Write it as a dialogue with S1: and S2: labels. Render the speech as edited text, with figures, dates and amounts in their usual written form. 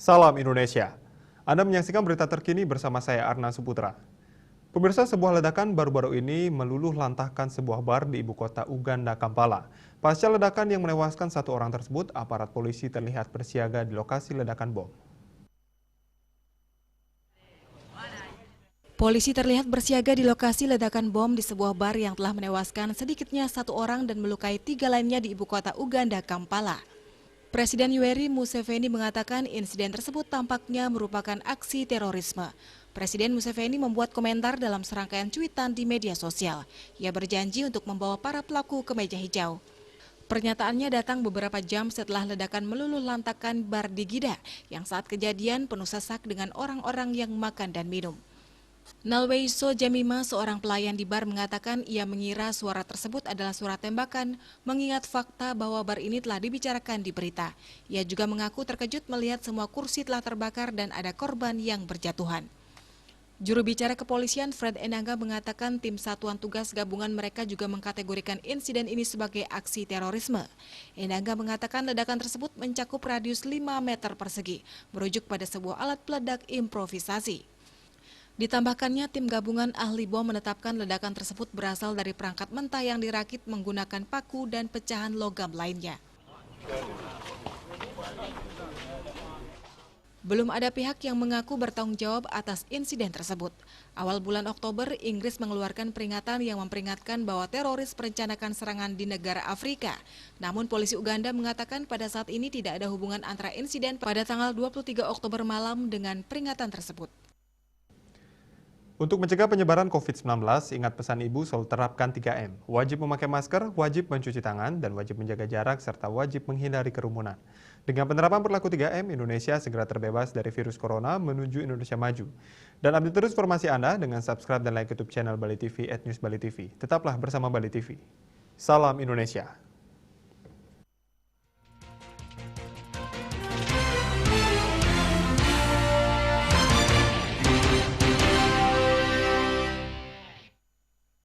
S1: Salam Indonesia. Anda menyaksikan berita terkini bersama saya Arna Suputra. Pemirsa, sebuah ledakan baru-baru ini meluluh lantahkan sebuah bar di ibu kota Uganda, Kampala. Pasca ledakan yang menewaskan satu orang tersebut, aparat polisi terlihat bersiaga di lokasi ledakan bom.
S2: Polisi terlihat bersiaga di lokasi ledakan bom di sebuah bar yang telah menewaskan sedikitnya satu orang dan melukai 3 lainnya di ibu kota Uganda, Kampala. Presiden Yoweri Museveni mengatakan insiden tersebut tampaknya merupakan aksi terorisme. Presiden Museveni membuat komentar dalam serangkaian cuitan di media sosial. Ia berjanji untuk membawa para pelaku ke meja hijau. Pernyataannya datang beberapa jam setelah ledakan meluluh lantakan bar di Gida yang saat kejadian penuh sesak dengan orang-orang yang makan dan minum. Nalweiso Jemima, seorang pelayan di bar, mengatakan ia mengira suara tersebut adalah suara tembakan, mengingat fakta bahwa bar ini telah dibicarakan di berita. Ia juga mengaku terkejut melihat semua kursi telah terbakar dan ada korban yang berjatuhan. Juru bicara kepolisian Fred Enanga mengatakan tim satuan tugas gabungan mereka juga mengkategorikan insiden ini sebagai aksi terorisme. Enanga mengatakan ledakan tersebut mencakup radius 5 meter persegi, merujuk pada sebuah alat peledak improvisasi. Ditambahkannya, tim gabungan ahli bom menetapkan ledakan tersebut berasal dari perangkat mentah yang dirakit menggunakan paku dan pecahan logam lainnya. Belum ada pihak yang mengaku bertanggung jawab atas insiden tersebut. Awal bulan Oktober, Inggris mengeluarkan peringatan yang memperingatkan bahwa teroris merencanakan serangan di negara Afrika. Namun polisi Uganda mengatakan pada saat ini tidak ada hubungan antara insiden pada tanggal 23 Oktober malam dengan peringatan tersebut.
S1: Untuk mencegah penyebaran COVID-19, ingat pesan ibu selalu terapkan 3M. Wajib memakai masker, wajib mencuci tangan, dan wajib menjaga jarak, serta wajib menghindari kerumunan. Dengan penerapan perilaku 3M, Indonesia segera terbebas dari virus corona menuju Indonesia maju. Dan update terus informasi Anda dengan subscribe dan like YouTube channel Bali TV @newsbalitv. Tetaplah bersama Bali TV. Salam Indonesia.